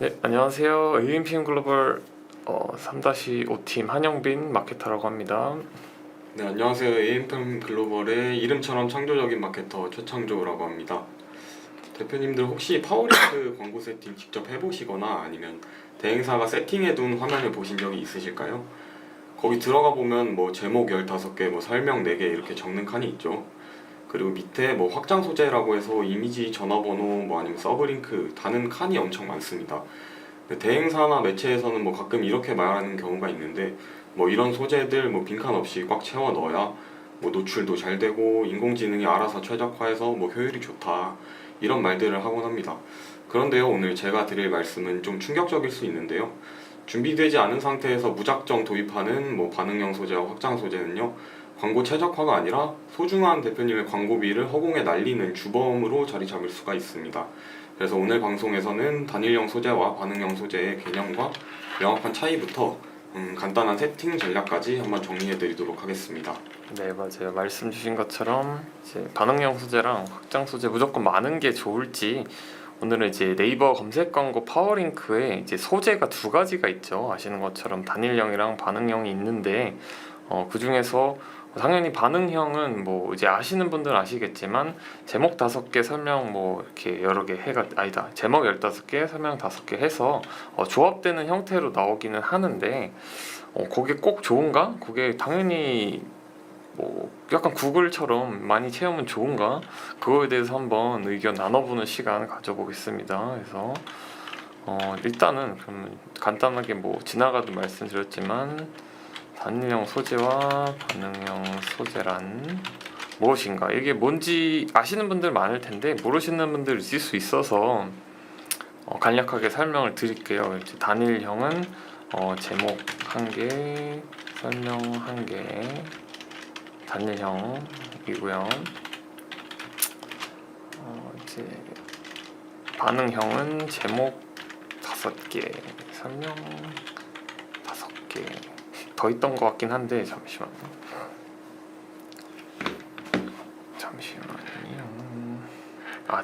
네, 안녕하세요. AMPM 글로벌 3-5팀 한영빈 마케터라고 합니다. 네, 안녕하세요. AMPM 글로벌의 이름처럼 창조적인 마케터 최창조라고 합니다. 대표님들 혹시 파워링크 광고 세팅 직접 해보시거나 아니면 대행사가 세팅해둔 화면을 보신 적이 있으실까요? 거기 들어가 보면 뭐 제목 15개, 뭐 설명 4개 이렇게 적는 칸이 있죠. 그리고 밑에 뭐 확장 소재라고 해서 이미지, 전화번호, 뭐 아니면 서브링크 다는 칸이 엄청 많습니다. 대행사나 매체에서는 뭐 가끔 이렇게 말하는 경우가 있는데, 뭐 이런 소재들 뭐 빈칸 없이 꽉 채워 넣어야 뭐 노출도 잘 되고 인공지능이 알아서 최적화해서 뭐 효율이 좋다, 이런 말들을 하곤 합니다. 그런데요, 오늘 제가 드릴 말씀은 좀 충격적일 수 있는데요, 준비되지 않은 상태에서 무작정 도입하는 뭐 반응형 소재와 확장 소재는요, 광고 최적화가 아니라 소중한 대표님의 광고비를 허공에 날리는 주범으로 자리 잡을 수가 있습니다. 그래서 오늘 방송에서는 단일형 소재와 반응형 소재의 개념과 명확한 차이부터 간단한 세팅 전략까지 한번 정리해 드리도록 하겠습니다. 네, 맞아요. 말씀 주신 것처럼 이제 반응형 소재랑 확장 소재 무조건 많은 게 좋을지, 오늘은 이제 네이버 검색 광고 파워링크에 이제 소재가 두 가지가 있죠. 아시는 것처럼 단일형이랑 반응형이 있는데, 그 중에서 당연히 반응형은 뭐 이제 아시는 분들은 아시겠지만 제목 5개 설명 뭐 이렇게 여러 개 해가 아니다, 제목 15개 설명 5개 해서 조합되는 형태로 나오기는 하는데, 그게 꼭 좋은가? 그게 당연히 뭐 약간 구글처럼 많이 채우면 좋은가? 그거에 대해서 한번 의견 나눠보는 시간 가져보겠습니다. 그래서 일단은 그럼 간단하게 뭐 지나가도 말씀드렸지만, 단일형 소재와 반응형 소재란 무엇인가? 이게 뭔지 아시는 분들 많을 텐데 모르시는 분들 있을 수 있어서 간략하게 설명을 드릴게요. 이제 단일형은 제목 1개, 설명 1개, 단일형이고요. 이제 반응형은 제목 5개, 설명 5개. 더 있던 것 같긴 한데 잠시만요.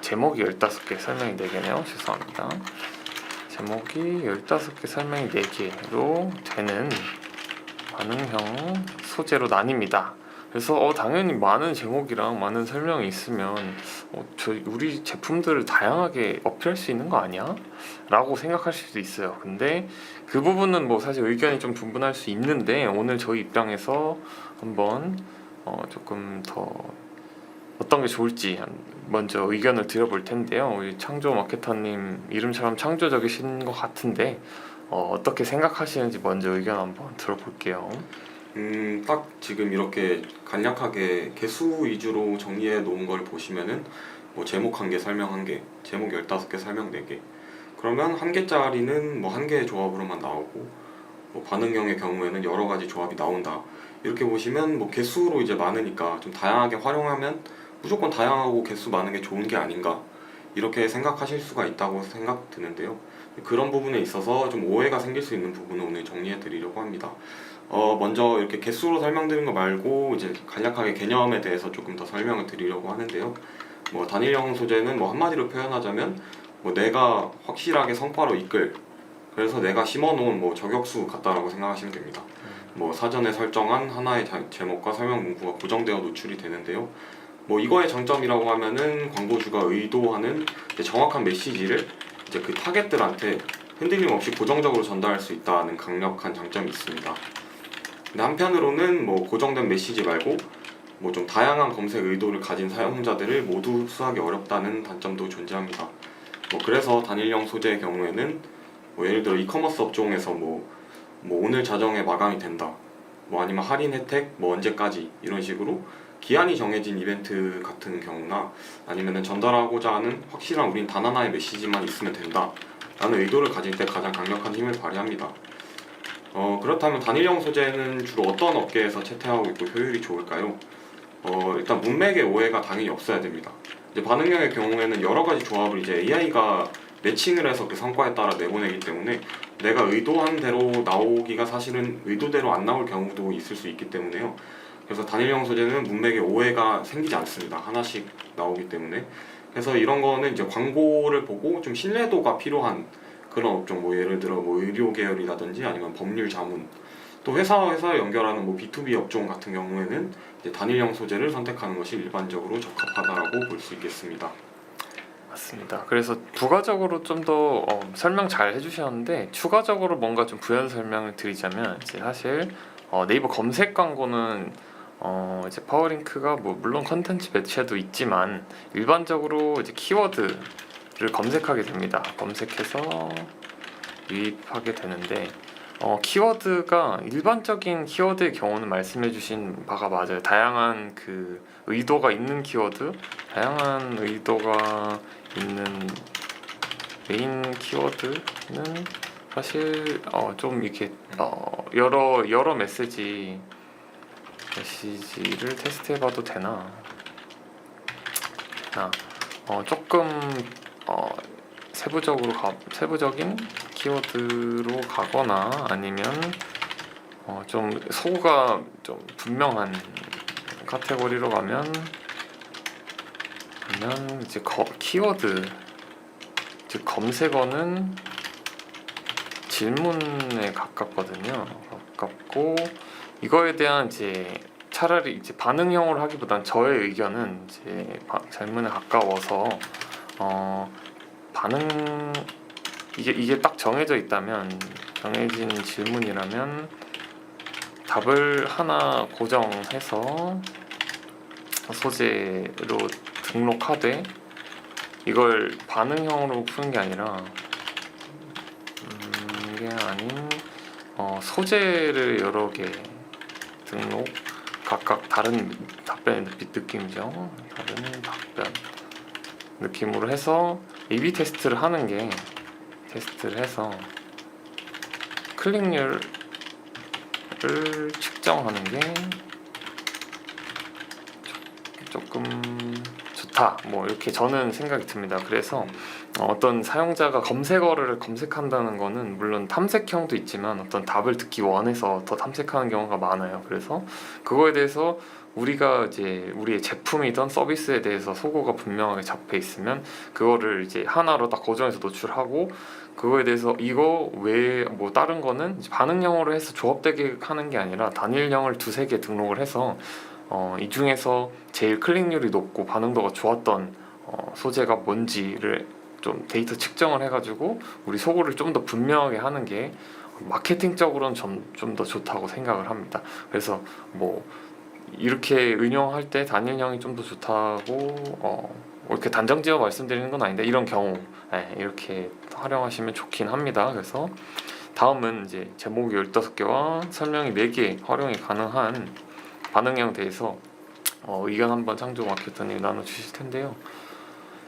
제목이 15개, 설명이 4개네요. 죄송합니다. 제목이 15개, 설명이 4개로 되는 반응형 소재로 나뉩니다. 그래서 당연히 많은 제목이랑 많은 설명이 있으면 우리 제품들을 다양하게 어필할 수 있는 거 아니야? 라고 생각하실 수도 있어요. 근데 그 부분은 뭐 사실 의견이 좀 분분할 수 있는데, 오늘 저희 입장에서 한번 조금 더 어떤 게 좋을지 먼저 의견을 드려볼 텐데요. 우리 창조 마케터님 이름처럼 창조적이신 것 같은데 어떻게 생각하시는지 먼저 의견 한번 들어볼게요. 딱 지금 이렇게 간략하게 개수 위주로 정리해 놓은 걸 보시면은 뭐 제목 1개, 설명 1개, 제목 15개, 설명 4개. 그러면 1개짜리는 뭐 1개의 조합으로만 나오고, 뭐 반응형의 경우에는 여러 가지 조합이 나온다. 이렇게 보시면 뭐 개수로 이제 많으니까 좀 다양하게 활용하면 무조건 다양하고 개수 많은 게 좋은 게 아닌가, 이렇게 생각하실 수가 있다고 생각 드는데요. 그런 부분에 있어서 좀 오해가 생길 수 있는 부분을 오늘 정리해 드리려고 합니다. 먼저 이렇게 개수로 설명드린 거 말고 이제 간략하게 개념에 대해서 조금 더 설명을 드리려고 하는데요. 뭐 단일형 소재는 뭐 한마디로 표현하자면 뭐 내가 확실하게 성과로 이끌, 그래서 내가 심어놓은 뭐 저격수 같다라고 생각하시면 됩니다. 뭐 사전에 설정한 하나의 제목과 설명 문구가 고정되어 노출이 되는데요. 뭐 이거의 장점이라고 하면은 광고주가 의도하는 이제 정확한 메시지를 이제 그 타겟들한테 흔들림 없이 고정적으로 전달할 수 있다는 강력한 장점이 있습니다. 근데 한편으로는 뭐 고정된 메시지 말고 뭐 좀 다양한 검색 의도를 가진 사용자들을 모두 흡수하기 어렵다는 단점도 존재합니다. 뭐 그래서 단일형 소재의 경우에는 뭐 예를 들어 이커머스 업종에서 뭐 오늘 자정에 마감이 된다, 뭐 아니면 할인 혜택 뭐 언제까지, 이런 식으로 기한이 정해진 이벤트 같은 경우나, 아니면은 전달하고자 하는 확실한 우린 단 하나의 메시지만 있으면 된다 라는 의도를 가질 때 가장 강력한 힘을 발휘합니다. 그렇다면 단일형 소재는 주로 어떤 업계에서 채택하고 있고 효율이 좋을까요? 일단 문맥의 오해가 당연히 없어야 됩니다. 이제 반응형의 경우에는 여러 가지 조합을 이제 AI가 매칭을 해서 그 성과에 따라 내보내기 때문에 내가 의도한 대로 나오기가 사실은 의도대로 안 나올 경우도 있을 수 있기 때문에요. 그래서 단일형 소재는 문맥에 오해가 생기지 않습니다. 하나씩 나오기 때문에. 그래서 이런 거는 이제 광고를 보고 좀 신뢰도가 필요한 그런 업종, 뭐 예를 들어 뭐 의료 계열이라든지 아니면 법률 자문, 또 회사와 회사를 연결하는 뭐 B2B 업종 같은 경우에는 이제 단일형 소재를 선택하는 것이 일반적으로 적합하다라고 볼 수 있겠습니다. 맞습니다. 그래서 부가적으로 좀 더 설명 잘 해주셨는데 추가적으로 뭔가 좀 부연 설명을 드리자면 이제 사실 네이버 검색 광고는 이제 파워링크가 뭐 물론 컨텐츠 매체도 있지만 일반적으로 이제 키워드를 검색하게 됩니다. 검색해서 유입하게 되는데 키워드가 일반적인 키워드의 경우는 말씀해주신 바가 맞아요. 다양한 그 의도가 있는 키워드, 다양한 의도가 있는 메인 키워드는 사실 좀 이렇게 여러 메시지를 테스트해봐도 되나? 조금 세부적인 키워드로 가거나 아니면 좀 소구가 좀 분명한 카테고리로 가면 이제 키워드 즉 검색어는 질문에 가깝거든요. 가깝고 이거에 대한 이제 차라리 이제 반응형으로 하기보단 저의 의견은 이제 질문에 가까워서 반응 이게 딱 정해져 있다면 정해진 질문이라면 답을 하나 고정해서 소재로 등록하되 이걸 반응형으로 푸는 게 아니라 이게 아닌 소재를 여러 개 등록 각각 다른 답변의 느낌이죠. 다른 답변 느낌으로 해서 A/B 테스트를 하는 게 테스트를 해서 클릭률을 측정하는 게 조금 좋다. 뭐 이렇게 저는 생각이 듭니다. 그래서 어떤 사용자가 검색어를 검색한다는 거는 물론 탐색형도 있지만 어떤 답을 듣기 원해서 더 탐색하는 경우가 많아요. 그래서 그거에 대해서 우리가 이제 우리의 제품이든 서비스에 대해서 소고가 분명하게 잡혀 있으면 그거를 이제 하나로 딱 고정해서 노출하고 그거에 대해서 이거 외에 뭐 다른 거는 이제 반응형으로 해서 조합되게 하는 게 아니라 단일형을 두세 개 등록을 해서 이 중에서 제일 클릭률이 높고 반응도가 좋았던 소재가 뭔지를 좀 데이터 측정을 해가지고 우리 소고를 좀 더 분명하게 하는 게 마케팅적으로는 좀 더 좋다고 생각을 합니다. 그래서 뭐 이렇게 응용할 때 단일형이 좀 더 좋다고 이렇게 단정지어 말씀드리는 건 아닌데 이런 경우 이렇게 활용하시면 좋긴 합니다. 그래서 다음은 이제 제목이 15개와 설명이 4개 활용이 가능한 반응형 대해서 의견 한번 창조 마케터님 나눠주실 텐데요.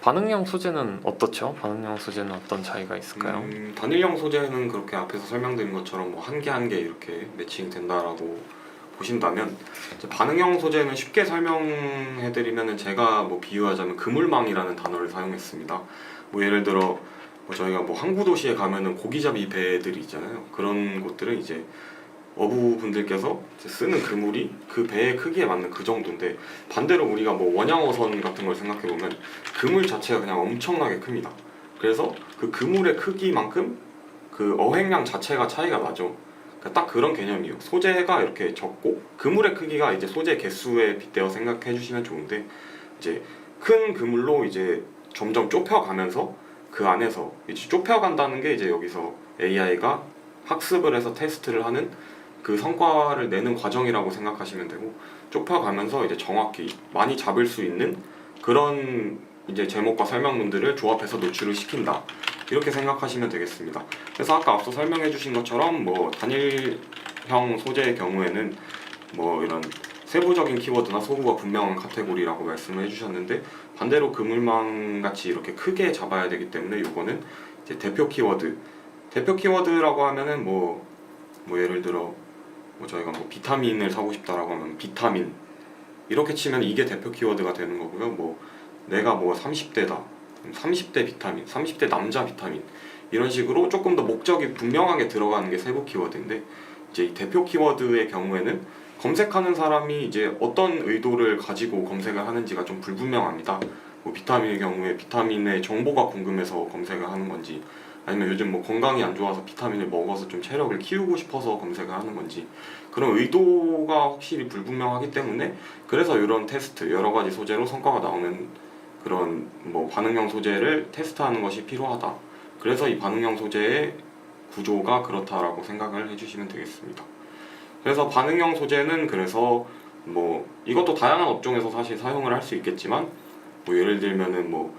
반응형 소재는 어떻죠? 반응형 소재는 어떤 차이가 있을까요? 단일형 소재는 그렇게 앞에서 설명드린 것처럼 뭐 한 개 한 개 이렇게 매칭 된다라고 보신다면 이제 반응형 소재는 쉽게 설명해드리면은 제가 뭐 비유하자면 그물망이라는 단어를 사용했습니다. 뭐 예를 들어 뭐 저희가 뭐 항구 도시에 가면은 고기잡이 배들이 있잖아요. 그런 곳들은 이제 어부분들께서 이제 쓰는 그물이 그 배의 크기에 맞는 그 정도인데 반대로 우리가 뭐 원양어선 같은 걸 생각해 보면 그물 자체가 그냥 엄청나게 큽니다. 그래서 그 그물의 크기만큼 그 어획량 자체가 차이가 나죠. 그러니까 딱 그런 개념이에요. 소재가 이렇게 적고 그물의 크기가 이제 소재 개수에 빗대어 생각해 주시면 좋은데 이제 큰 그물로 이제 점점 좁혀가면서 그 안에서 이제 좁혀간다는 게 이제 여기서 AI가 학습을 해서 테스트를 하는 그 성과를 내는 과정이라고 생각하시면 되고 좁혀가면서 이제 정확히 많이 잡을 수 있는 그런 이제 제목과 설명문들을 조합해서 노출을 시킨다. 이렇게 생각하시면 되겠습니다. 그래서 아까 앞서 설명해 주신 것처럼 뭐 단일형 소재의 경우에는 뭐 이런 세부적인 키워드나 소구가 분명한 카테고리라고 말씀을 해주셨는데 반대로 그물망 같이 이렇게 크게 잡아야 되기 때문에 이거는 이제 대표 키워드라고 하면은 뭐 예를 들어 뭐 저희가 뭐 비타민을 사고 싶다라고 하면 비타민 이렇게 치면 이게 대표 키워드가 되는 거고요. 뭐 내가 뭐 30대다 30대 비타민 30대 남자 비타민 이런 식으로 조금 더 목적이 분명하게 들어가는 게 세부 키워드인데 이제 이 대표 키워드의 경우에는 검색하는 사람이 이제 어떤 의도를 가지고 검색을 하는지가 좀 불분명합니다. 뭐 비타민의 경우에 비타민의 정보가 궁금해서 검색을 하는 건지 아니면 요즘 뭐 건강이 안 좋아서 비타민을 먹어서 좀 체력을 키우고 싶어서 검색을 하는 건지 그런 의도가 확실히 불분명하기 때문에 그래서 이런 테스트 여러 가지 소재로 성과가 나오는 그런 뭐 반응형 소재를 테스트하는 것이 필요하다. 그래서 이 반응형 소재의 구조가 그렇다라고 생각을 해주시면 되겠습니다. 그래서 반응형 소재는 그래서 뭐 이것도 다양한 업종에서 사실 사용을 할 수 있겠지만 뭐 예를 들면은 뭐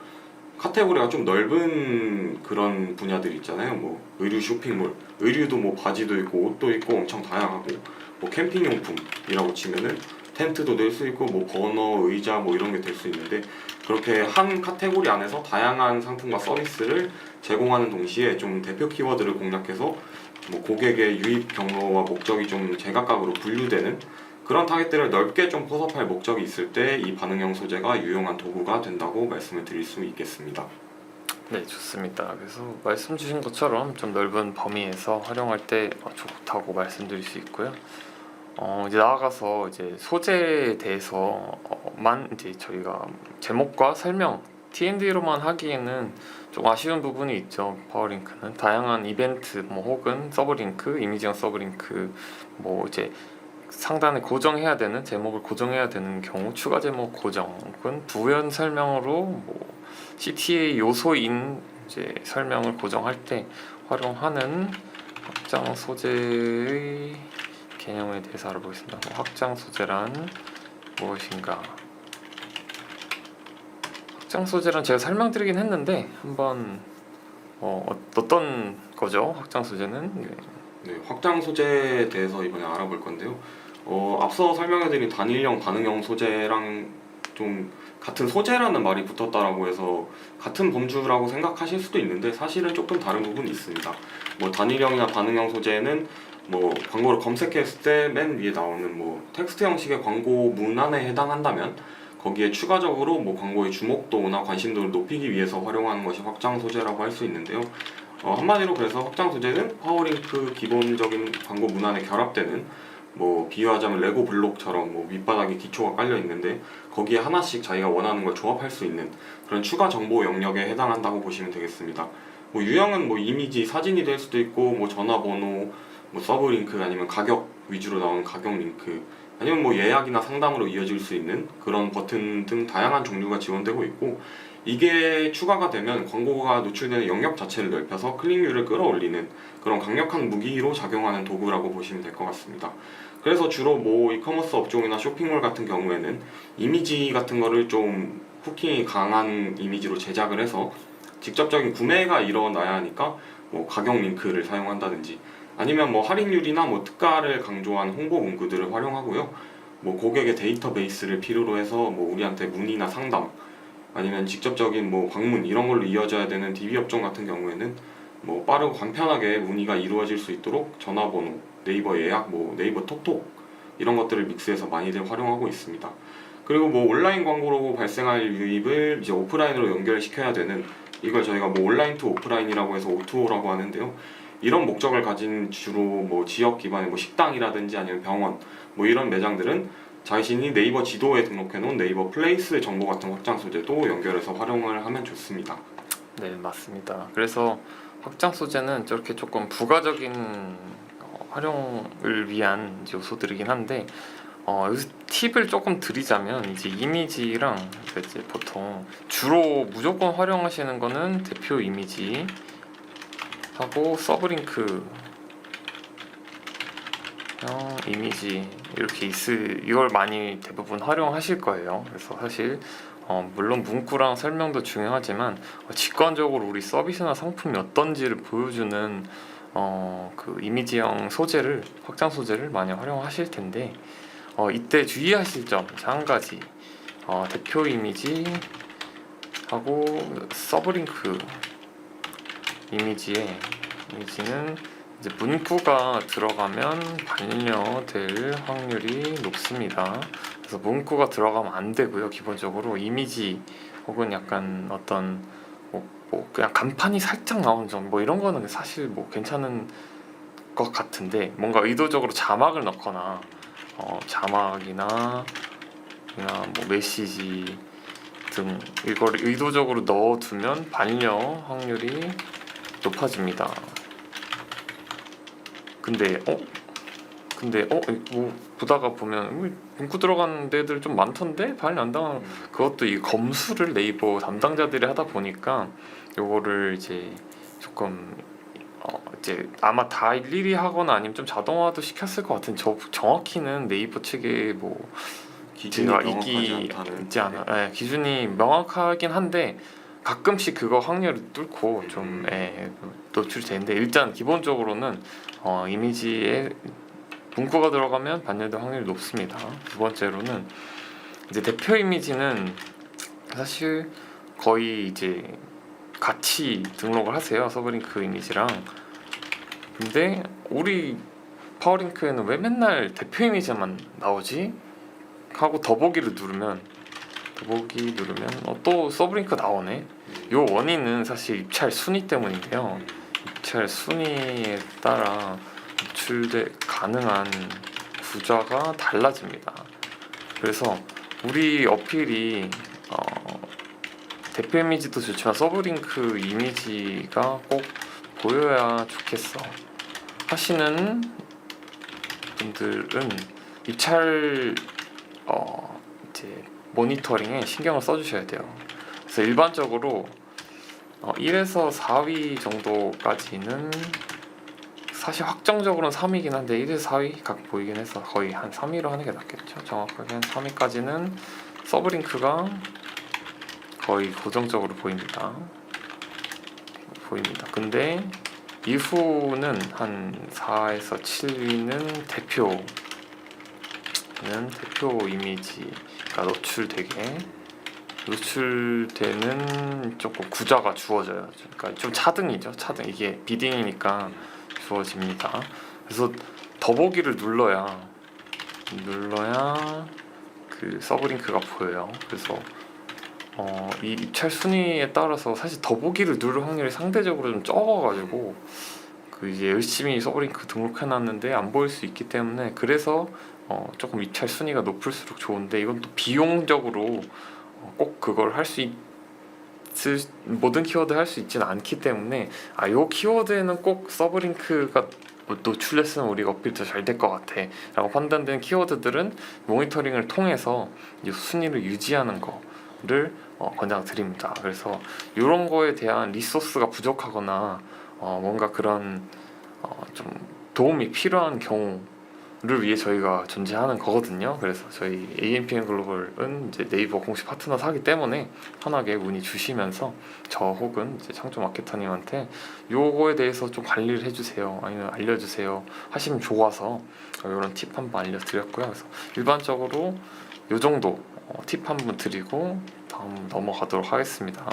카테고리가 좀 넓은 그런 분야들 있잖아요. 뭐 의류 쇼핑몰, 의류도 뭐 바지도 있고 옷도 있고 엄청 다양하고 뭐 캠핑용품이라고 치면은 텐트도 될 수 있고 뭐 버너, 의자 뭐 이런 게 될 수 있는데 그렇게 한 카테고리 안에서 다양한 상품과 서비스를 제공하는 동시에 좀 대표 키워드를 공략해서 뭐 고객의 유입 경로와 목적이 좀 제각각으로 분류되는 그런 타겟들을 넓게 좀 포섭할 목적이 있을 때 이 반응형 소재가 유용한 도구가 된다고 말씀을 드릴 수 있겠습니다. 네, 좋습니다. 그래서 말씀 주신 것처럼 좀 넓은 범위에서 활용할 때 좋다고 말씀드릴 수 있고요. 이제 나아가서 이제 소재에 대해서만 이제 저희가 제목과 설명 T&D로만 하기에는 좀 아쉬운 부분이 있죠. 파워링크는 다양한 이벤트 뭐 혹은 서브링크, 이미지형 서브링크 뭐 이제 상단에 고정해야 되는 제목을 고정해야 되는 경우 추가 제목 고정 혹은 부연 설명으로 뭐 CTA 요소인 이제 설명을 고정할 때 활용하는 확장 소재의 개념에 대해서 알아보겠습니다. 확장 소재란 무엇인가? 확장 소재란 제가 설명드리긴 했는데 한번 어떤 거죠? 확장 소재는? 네, 확장 소재에 대해서 이번에 알아볼 건데요. 앞서 설명해드린 단일형 반응형 소재랑 좀 같은 소재라는 말이 붙었다라고 해서 같은 범주라고 생각하실 수도 있는데 사실은 조금 다른 부분이 있습니다. 뭐 단일형이나 반응형 소재는 뭐 광고를 검색했을 때 맨 위에 나오는 뭐 텍스트 형식의 광고 문안에 해당한다면 거기에 추가적으로 뭐 광고의 주목도나 관심도를 높이기 위해서 활용하는 것이 확장 소재라고 할 수 있는데요. 한마디로 그래서 확장 소재는 파워링크 기본적인 광고 문안에 결합되는 뭐 비유하자면 레고 블록처럼 뭐 밑바닥에 기초가 깔려 있는데 거기에 하나씩 자기가 원하는 걸 조합할 수 있는 그런 추가 정보 영역에 해당한다고 보시면 되겠습니다. 뭐 유형은 뭐 이미지, 사진이 될 수도 있고 뭐 전화번호, 뭐 서브링크 아니면 가격 위주로 나오는 가격 링크 아니면 뭐 예약이나 상담으로 이어질 수 있는 그런 버튼 등 다양한 종류가 지원되고 있고 이게 추가가 되면 광고가 노출되는 영역 자체를 넓혀서 클릭률을 끌어올리는 그런 강력한 무기로 작용하는 도구라고 보시면 될 것 같습니다. 그래서 주로 뭐 이커머스 업종이나 쇼핑몰 같은 경우에는 이미지 같은 거를 좀 후킹이 강한 이미지로 제작을 해서 직접적인 구매가 일어나야 하니까 뭐 가격 링크를 사용한다든지 아니면 뭐 할인율이나 뭐 특가를 강조한 홍보 문구들을 활용하고요. 뭐 고객의 데이터베이스를 필요로 해서 뭐 우리한테 문의나 상담 아니면 직접적인 뭐 방문 이런 걸로 이어져야 되는 DB 업종 같은 경우에는 뭐 빠르고 간편하게 문의가 이루어질 수 있도록 전화번호, 네이버 예약, 뭐 네이버 톡톡 이런 것들을 믹스해서 많이들 활용하고 있습니다. 그리고 뭐 온라인 광고로 발생할 유입을 이제 오프라인으로 연결시켜야 되는 이걸 저희가 뭐 온라인 투 오프라인이라고 해서 O2O라고 하는데요. 이런 목적을 가진 주로 뭐 지역 기반의 뭐 식당이라든지 아니면 병원 뭐 이런 매장들은 자신이 네이버 지도에 등록해 놓은 네이버 플레이스 정보 같은 확장 소재도 연결해서 활용을 하면 좋습니다. 네, 맞습니다. 그래서 확장 소재는 저렇게 조금 부가적인 활용을 위한 이제 요소들이긴 한데 여기서 팁을 조금 드리자면 이제 이미지랑 이제 보통 주로 무조건 활용하시는 거는 대표 이미지 하고 서브링크 이미지 이렇게 이걸 많이 대부분 활용하실 거예요. 그래서 사실 물론 문구랑 설명도 중요하지만 직관적으로 우리 서비스나 상품이 어떤지를 보여주는 그 이미지형 소재를 확장 소재를 많이 활용하실 텐데 이때 주의하실 점 한 가지 대표 이미지 하고 서브링크 이미지는 이제 문구가 들어가면 반려될 확률이 높습니다. 그래서 문구가 들어가면 안 되고요. 기본적으로 이미지 혹은 약간 어떤 뭐 그냥 간판이 살짝 나오는 점 뭐 이런 거는 사실 뭐 괜찮은 것 같은데 뭔가 의도적으로 자막을 넣거나 자막이나 뭐 메시지 등 이걸 의도적으로 넣어두면 반려 확률이 높아집니다. 근데 뭐 보다가 보면 문구 들어간 데들 좀 많던데 반일 안 당한. 그것도 이 검수를 네이버 담당자들이 하다 보니까 요거를 이제 조금 이제 아마 다 일일이 하거나 아니면 좀 자동화도 시켰을 것 같은. 저 정확히는 네이버 측에 뭐 기준이 제가 명확하지 않다는. 있지 않아. 예, 기준이 명확하긴 한데 가끔씩 그거 확률을 뚫고 좀 노출이 되는데, 일단 기본적으로는 이미지에 문구가 들어가면 반영될 확률이 높습니다. 두 번째로는 이제 대표 이미지는 사실 거의 이제 같이 등록을 하세요, 서브링크 이미지랑. 근데 우리 파워링크에는 왜 맨날 대표 이미지만 나오지? 하고 더보기를 누르면 또 서브링크 나오네. 요 원인은 사실 입찰 순위 때문인데요. 입찰 순위에 따라 노출돼 가능한 구조가 달라집니다. 그래서 우리 어필이 대표 이미지도 좋지만 서브링크 이미지가 꼭 보여야 좋겠어 하시는 분들은 입찰 이제 모니터링에 신경을 써주셔야 돼요. 그래서 일반적으로 1에서 4위 정도까지는 사실 확정적으로는 3위긴 한데 1에서 4위 각 보이긴 해서 거의 한 3위로 하는 게 낫겠죠. 정확하게 한 3위까지는 서브링크가 거의 고정적으로 보입니다. 근데 이후는 한 4에서 7위는 대표 이미지가 노출되는 조금 구조가 주어져요. 그러니까 좀 차등이죠. 이게 비딩이니까 주어집니다. 그래서 더보기를 눌러야 그 서브링크가 보여요. 그래서 이 입찰 순위에 따라서 사실 더보기를 누를 확률이 상대적으로 좀 적어가지고 그 이제 열심히 서브링크 등록해놨는데 안 보일 수 있기 때문에, 그래서 조금 입찰 순위가 높을수록 좋은데, 이건 또 비용적으로 꼭 그걸 할 수 있을 모든 키워드 할 수 있지는 않기 때문에 요 키워드에는 꼭 서브링크가 노출됐으면 우리가 어필 더 잘 될 것 같아 라고 판단된 키워드들은 모니터링을 통해서 이 순위를 유지하는 거를 권장드립니다. 그래서 이런 거에 대한 리소스가 부족하거나 뭔가 그런 좀 도움이 필요한 경우를 위해 저희가 존재하는 거거든요. 그래서 저희 AMPM 글로벌은 이제 네이버 공식 파트너사 하기 때문에 편하게 문의 주시면서 저 혹은 이제 창조 마케터님한테 요거에 대해서 좀 관리를 해주세요, 아니면 알려주세요 하시면 좋아서 이런 팁 한번 알려드렸고요. 그래서 일반적으로 요 정도 팁 한번 드리고 다음 넘어가도록 하겠습니다.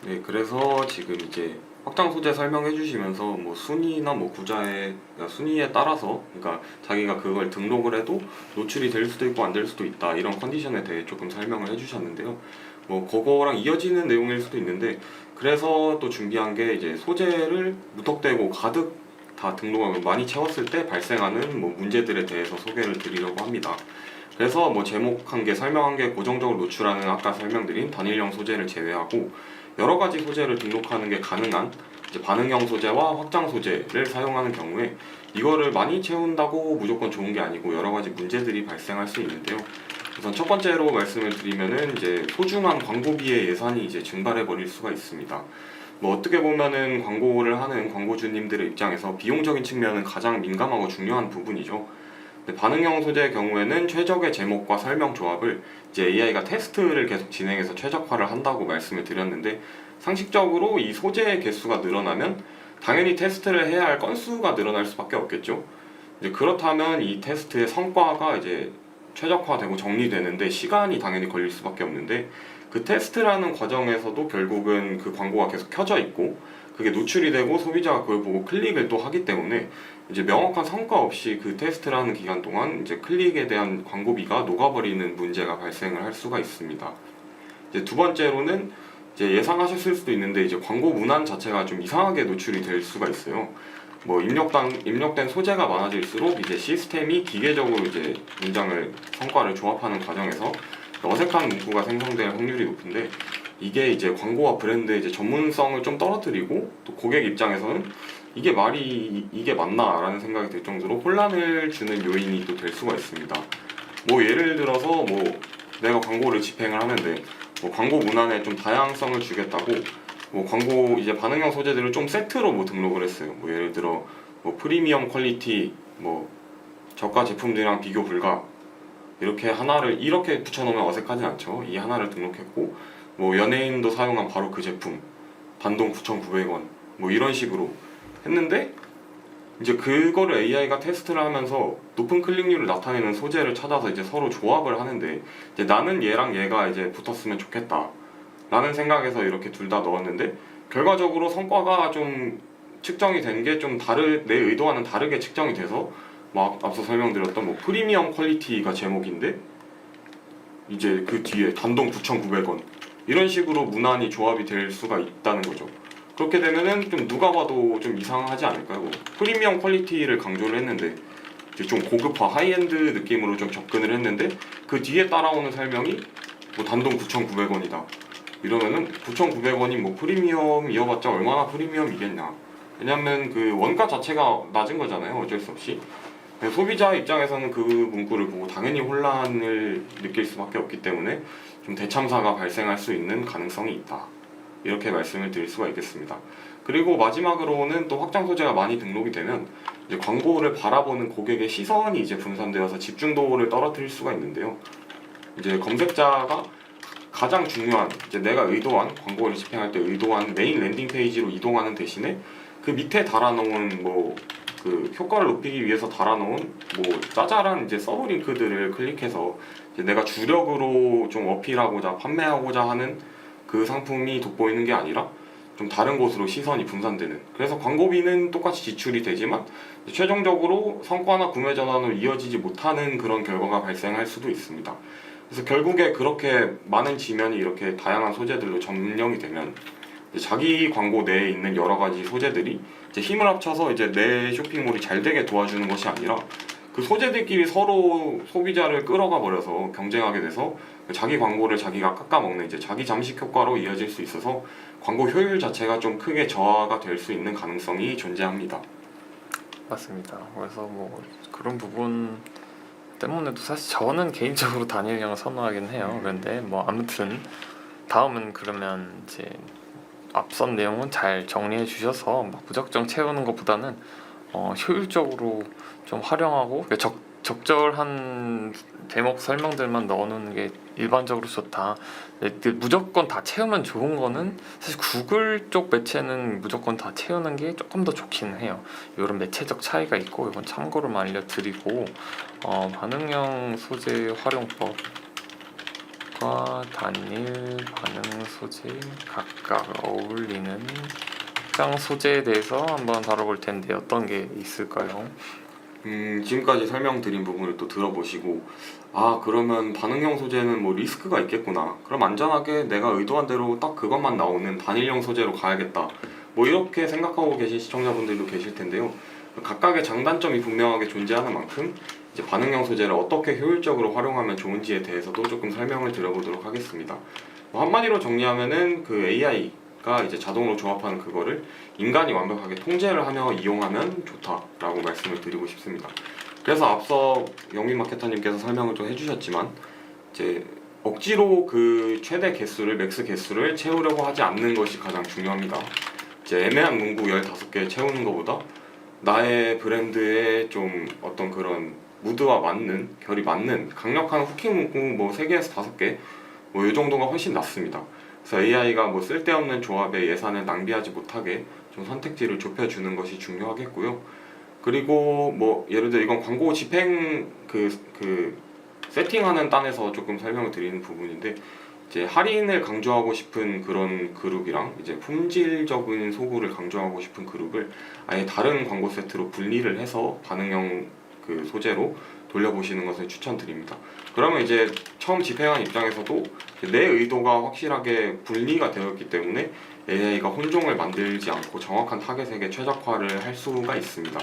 네, 그래서 지금 이제 확장 소재 설명해 주시면서 뭐 순위나 뭐 구자의 순위에 따라서, 그러니까 자기가 그걸 등록을 해도 노출이 될 수도 있고 안 될 수도 있다, 이런 컨디션에 대해 조금 설명을 해 주셨는데요. 뭐 그거랑 이어지는 내용일 수도 있는데, 그래서 또 준비한 게 이제 소재를 무턱대고 가득 다 등록을 많이 채웠을 때 발생하는 뭐 문제들에 대해서 소개를 드리려고 합니다. 그래서 뭐 제목 한 개, 설명 한 개 고정적으로 노출하는 아까 설명드린 단일형 소재를 제외하고 여러 가지 소재를 등록하는 게 가능한 이제 반응형 소재와 확장 소재를 사용하는 경우에 이거를 많이 채운다고 무조건 좋은 게 아니고 여러 가지 문제들이 발생할 수 있는데요. 우선 첫 번째로 말씀을 드리면은 이제 소중한 광고비의 예산이 이제 증발해 버릴 수가 있습니다. 뭐 어떻게 보면은 광고를 하는 광고주님들의 입장에서 비용적인 측면은 가장 민감하고 중요한 부분이죠. 반응형 소재의 경우에는 최적의 제목과 설명 조합을 이제 AI가 테스트를 계속 진행해서 최적화를 한다고 말씀을 드렸는데, 상식적으로 이 소재의 개수가 늘어나면 당연히 테스트를 해야 할 건수가 늘어날 수밖에 없겠죠. 이제 그렇다면 이 테스트의 성과가 이제 최적화되고 정리되는데 시간이 당연히 걸릴 수밖에 없는데, 그 테스트라는 과정에서도 결국은 그 광고가 계속 켜져 있고 그게 노출이 되고 소비자가 그걸 보고 클릭을 또 하기 때문에 이제 명확한 성과 없이 그 테스트를 하는 기간 동안 이제 클릭에 대한 광고비가 녹아버리는 문제가 발생을 할 수가 있습니다. 이제 두 번째로는 이제 예상하셨을 수도 있는데 이제 광고 문안 자체가 좀 이상하게 노출이 될 수가 있어요. 뭐 입력된 소재가 많아질수록 이제 시스템이 기계적으로 이제 문장을 성과를 조합하는 과정에서 어색한 문구가 생성될 확률이 높은데, 이게 이제 광고와 브랜드의 이제 전문성을 좀 떨어뜨리고 또 고객 입장에서는 이게 말이 이게 맞나라는 생각이 들 정도로 혼란을 주는 요인이 또 될 수가 있습니다. 뭐 예를 들어서 뭐 내가 광고를 집행을 하는데 뭐 광고 문안에 좀 다양성을 주겠다고 뭐 광고 이제 반응형 소재들을 좀 세트로 뭐 등록을 했어요. 뭐 예를 들어 뭐 프리미엄 퀄리티 뭐 저가 제품들이랑 비교 불가 이렇게 하나를 이렇게 붙여놓으면 어색하진 않죠. 이 하나를 등록했고 뭐 연예인도 사용한 바로 그 제품 단돈 9,900원 뭐 이런 식으로 했는데 이제 그거를 AI가 테스트를 하면서 높은 클릭률을 나타내는 소재를 찾아서 이제 서로 조합을 하는데 이제 나는 얘랑 얘가 이제 붙었으면 좋겠다 라는 생각에서 이렇게 둘 다 넣었는데 결과적으로 성과가 좀 측정이 된 게 좀 내 의도와는 다르게 측정이 돼서 뭐 앞서 설명드렸던 뭐 프리미엄 퀄리티가 제목인데 이제 그 뒤에 단돈 9,900원 이런 식으로 문안이 조합이 될 수가 있다는 거죠. 그렇게 되면은 좀 누가 봐도 좀 이상하지 않을까요? 뭐 프리미엄 퀄리티를 강조를 했는데 이제 좀 고급화 하이엔드 느낌으로 좀 접근을 했는데 그 뒤에 따라오는 설명이 뭐 단돈 9,900원이다 이러면은 9,900원이 뭐 프리미엄이어봤자 얼마나 프리미엄이겠냐. 왜냐면 그 원가 자체가 낮은 거잖아요. 어쩔 수 없이. 소비자 입장에서는 그 문구를 보고 당연히 혼란을 느낄 수밖에 없기 때문에 좀 대참사가 발생할 수 있는 가능성이 있다. 이렇게 말씀을 드릴 수가 있겠습니다. 그리고 마지막으로는 또 확장 소재가 많이 등록이 되면 이제 광고를 바라보는 고객의 시선이 이제 분산되어서 집중도를 떨어뜨릴 수가 있는데요. 이제 검색자가 가장 중요한 이제 내가 의도한 광고를 집행할 때 의도한 메인 랜딩 페이지로 이동하는 대신에 그 밑에 달아놓은 뭐 그 효과를 높이기 위해서 달아놓은 뭐 짜잘한 이제 서브 링크들을 클릭해서 이제 내가 주력으로 좀 어필하고자 판매하고자 하는 그 상품이 돋보이는 게 아니라 좀 다른 곳으로 시선이 분산되는. 그래서 광고비는 똑같이 지출이 되지만 최종적으로 성과나 구매 전환으로 이어지지 못하는 그런 결과가 발생할 수도 있습니다. 그래서 결국에 그렇게 많은 지면이 이렇게 다양한 소재들로 점령이 되면 자기 광고 내에 있는 여러 가지 소재들이 이제 힘을 합쳐서 이제 내 쇼핑몰이 잘 되게 도와주는 것이 아니라 그 소재들끼리 서로 소비자를 끌어가 버려서 경쟁하게 돼서 자기 광고를 자기가 깎아먹는 이제 자기 잠식 효과로 이어질 수 있어서 광고 효율 자체가 좀 크게 저하가 될 수 있는 가능성이 존재합니다. 맞습니다. 그래서 뭐 그런 부분 때문에도 사실 저는 개인적으로 단일형을 선호하긴 해요. 그런데 뭐 아무튼 다음은 그러면 이제 앞선 내용은 잘 정리해 주셔서 막 무작정 채우는 것보다는 효율적으로 좀 활용하고 적절한 제목 설명들만 넣어놓는 게 일반적으로 좋다. 근데 무조건 다 채우면 좋은 거는 사실 구글 쪽 매체는 무조건 다 채우는 게 조금 더 좋긴 해요. 이런 매체적 차이가 있고 이건 참고로만 알려드리고 반응형 소재 활용법 단일 반응 소재 각각 어울리는 확장 소재에 대해서 한번 다뤄볼 텐데 어떤 게 있을까요? 지금까지 설명드린 부분을 또 들어보시고 아 그러면 반응형 소재는 뭐 리스크가 있겠구나. 그럼 안전하게 내가 의도한 대로 딱 그것만 나오는 단일형 소재로 가야겠다. 뭐 이렇게 생각하고 계신 시청자분들도 계실 텐데요. 각각의 장단점이 분명하게 존재하는 만큼 이제 반응형 소재를 어떻게 효율적으로 활용하면 좋은지에 대해서도 조금 설명을 드려보도록 하겠습니다. 뭐 한마디로 정리하면은 그 AI가 이제 자동으로 조합하는 그거를 인간이 완벽하게 통제를 하며 이용하면 좋다라고 말씀을 드리고 싶습니다. 그래서 앞서 영민 마케터님께서 설명을 좀 해주셨지만 이제 억지로 그 최대 개수를 맥스 개수를 채우려고 하지 않는 것이 가장 중요합니다. 이제 애매한 문구 15개 채우는 것보다 나의 브랜드의 좀 어떤 그런 무드와 맞는 결이 맞는 강력한 후킹 문구 뭐 3개에서 5개 뭐 이 정도가 훨씬 낫습니다. 그래서 AI가 뭐 쓸데없는 조합에 예산을 낭비하지 못하게 좀 선택지를 좁혀주는 것이 중요하겠고요. 그리고 뭐 예를 들어 이건 광고 집행 그 세팅하는 단에서 조금 설명을 드리는 부분인데 이제 할인을 강조하고 싶은 그런 그룹이랑 이제 품질적인 소구를 강조하고 싶은 그룹을 아예 다른 광고 세트로 분리를 해서 반응형 그 소재로 돌려보시는 것을 추천드립니다. 그러면 이제 처음 집행한 입장에서도 내 의도가 확실하게 분리가 되었기 때문에 AI가 혼종을 만들지 않고 정확한 타겟에게 최적화를 할 수가 있습니다.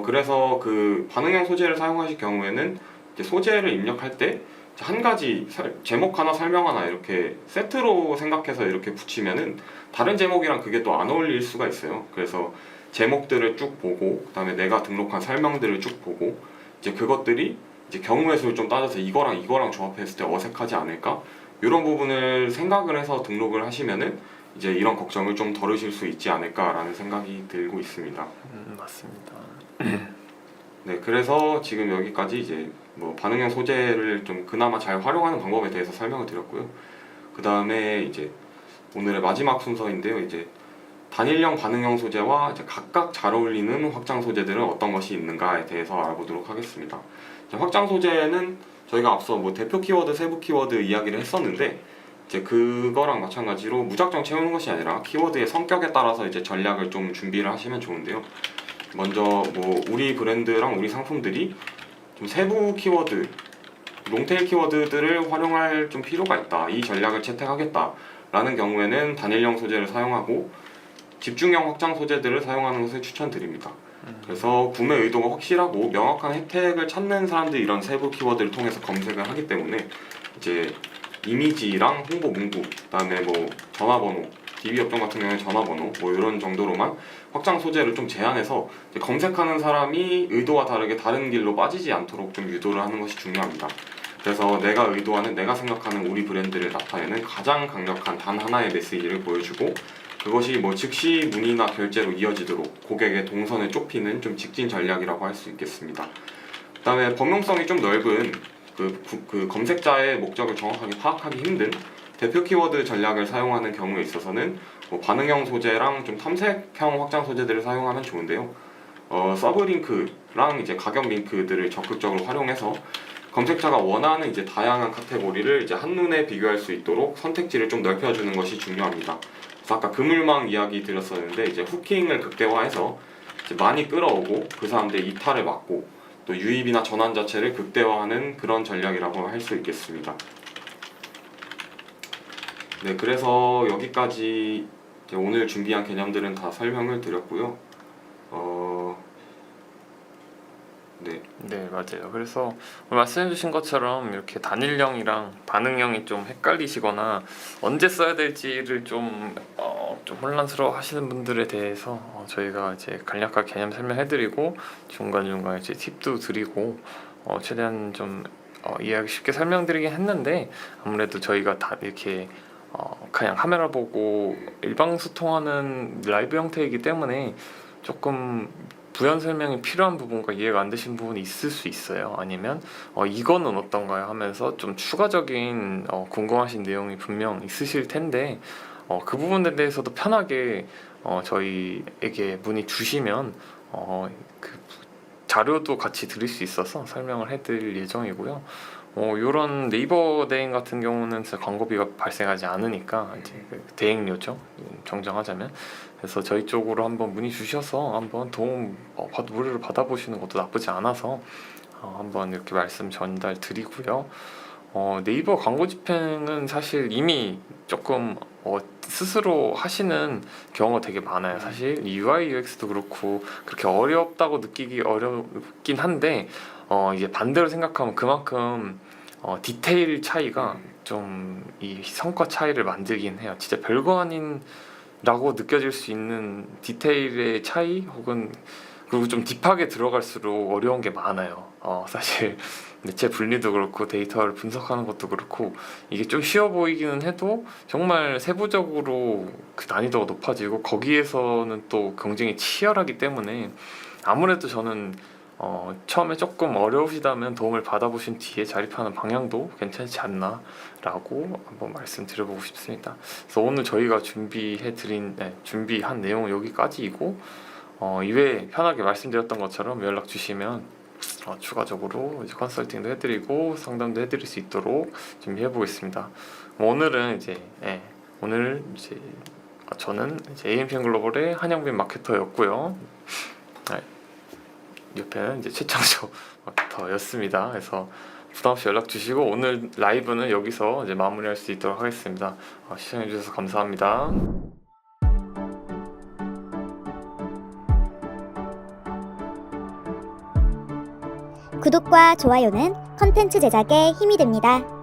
그래서 그 반응형 소재를 사용하실 경우에는 이제 소재를 입력할 때 한 가지 제목 하나 설명 하나 이렇게 세트로 생각해서 이렇게 붙이면은 다른 제목이랑 그게 또 안 어울릴 수가 있어요. 그래서 제목들을 쭉 보고 그다음에 내가 등록한 설명들을 쭉 보고 이제 그것들이 이제 경우의 수를 좀 따져서 이거랑 조합했을 때 어색하지 않을까? 이런 부분을 생각을 해서 등록을 하시면은 이제 이런 걱정을 좀 덜으실 수 있지 않을까라는 생각이 들고 있습니다. 맞습니다. 네, 그래서 지금 여기까지 이제 뭐 반응형 소재를 좀 그나마 잘 활용하는 방법에 대해서 설명을 드렸고요. 그 다음에 이제 오늘의 마지막 순서인데요. 이제 단일형 반응형 소재와 이제 각각 잘 어울리는 확장 소재들은 어떤 것이 있는가에 대해서 알아보도록 하겠습니다. 확장 소재는 저희가 앞서 뭐 대표 키워드, 세부 키워드 이야기를 했었는데 이제 그거랑 마찬가지로 무작정 채우는 것이 아니라 키워드의 성격에 따라서 이제 전략을 좀 준비를 하시면 좋은데요. 먼저 뭐 우리 브랜드랑 우리 상품들이 좀 세부 키워드, 롱테일 키워드들을 활용할 좀 필요가 있다. 이 전략을 채택하겠다라는 경우에는 단일형 소재를 사용하고 집중형 확장 소재들을 사용하는 것을 추천드립니다. 그래서 구매 의도가 확실하고 명확한 혜택을 찾는 사람들이 이런 세부 키워드를 통해서 검색을 하기 때문에 이제 이미지랑 홍보 문구, 그다음에 뭐 전화번호, DB 업종 같은 경우에 전화번호 뭐 이런 정도로만 확장 소재를 좀 제한해서 검색하는 사람이 의도와 다르게 다른 길로 빠지지 않도록 좀 유도를 하는 것이 중요합니다. 그래서 내가 의도하는, 내가 생각하는 우리 브랜드를 나타내는 가장 강력한 단 하나의 메시지를 보여주고 그것이 뭐 즉시 문의나 결제로 이어지도록 고객의 동선을 좁히는 좀 직진 전략이라고 할 수 있겠습니다. 그 다음에 범용성이 좀 넓은 그 검색자의 목적을 정확하게 파악하기 힘든 대표 키워드 전략을 사용하는 경우에 있어서는 뭐 반응형 소재랑 좀 탐색형 확장 소재들을 사용하면 좋은데요. 서브 링크랑 이제 가격 링크들을 적극적으로 활용해서 검색자가 원하는 이제 다양한 카테고리를 이제 한눈에 비교할 수 있도록 선택지를 좀 넓혀주는 것이 중요합니다. 그래서 아까 그물망 이야기 드렸었는데 이제 후킹을 극대화해서 이제 많이 끌어오고 그 사람들의 이탈을 막고 또 유입이나 전환 자체를 극대화하는 그런 전략이라고 할 수 있겠습니다. 네, 그래서 여기까지 이제 오늘 준비한 개념들은 다 설명을 드렸고요. 네, 맞아요. 그래서 말씀해주신 것처럼 이렇게 단일형이랑 반응형이 좀 헷갈리시거나 언제 써야 될지를 좀 혼란스러워 하시는 분들에 대해서 저희가 이제 간략하게 개념 설명해드리고 중간중간 이제 팁도 드리고 최대한 좀 이해하기 쉽게 설명드리긴 했는데 아무래도 저희가 다 이렇게 그냥 카메라 보고 일방 소통하는 라이브 형태이기 때문에 조금 부연 설명이 필요한 부분과 이해가 안 되신 부분이 있을 수 있어요. 아니면 이거는 어떤가요? 하면서 좀 추가적인 궁금하신 내용이 분명 있으실 텐데 그 부분에 대해서도 편하게 저희에게 문의 주시면 그 자료도 같이 드릴 수 있어서 설명을 해드릴 예정이고요. 이런 네이버 대행 같은 경우는 광고비가 발생하지 않으니까 이제 그 대행료죠. 정정하자면. 그래서 저희 쪽으로 한번 문의 주셔서 한번 도움 무료로 받아보시는 것도 나쁘지 않아서 한번 이렇게 말씀 전달 드리고요. 네이버 광고 집행은 사실 이미 조금 스스로 하시는 경우가 되게 많아요. 사실 UI UX도 그렇고 그렇게 어렵다고 느끼기 어렵긴 한데 이제 반대로 생각하면 그만큼 디테일 차이가 좀 이 성과 차이를 만들긴 해요. 진짜 별거 아닌 라고 느껴질 수 있는 디테일의 차이 혹은 그리고 좀 딥하게 들어갈수록 어려운 게 많아요. 사실 매체 분리도 그렇고 데이터를 분석하는 것도 그렇고 이게 좀 쉬워 보이기는 해도 정말 세부적으로 그 난이도가 높아지고 거기에서는 또 경쟁이 치열하기 때문에 아무래도 저는 처음에 조금 어려우시다면 도움을 받아보신 뒤에 자립하는 방향도 괜찮지 않나 라고 한번 말씀드려보고 싶습니다. 그래서 오늘 저희가 준비한 내용은 여기까지이고 이외에 편하게 말씀드렸던 것처럼 연락 주시면 추가적으로 이제 컨설팅도 해드리고 상담도 해드릴 수 있도록 준비해 보겠습니다. 오늘은 이제 저는 이제 AMPM 글로벌의 한영빈 마케터였고요. 옆에는 이제 최창조 마케터였습니다. 그래서 부담없이 연락 주시고 오늘 라이브는 여기서 이제 마무리할 수 있도록 하겠습니다. 시청해 주셔서 감사합니다. 구독과 좋아요는 컨텐츠 제작에 힘이 됩니다.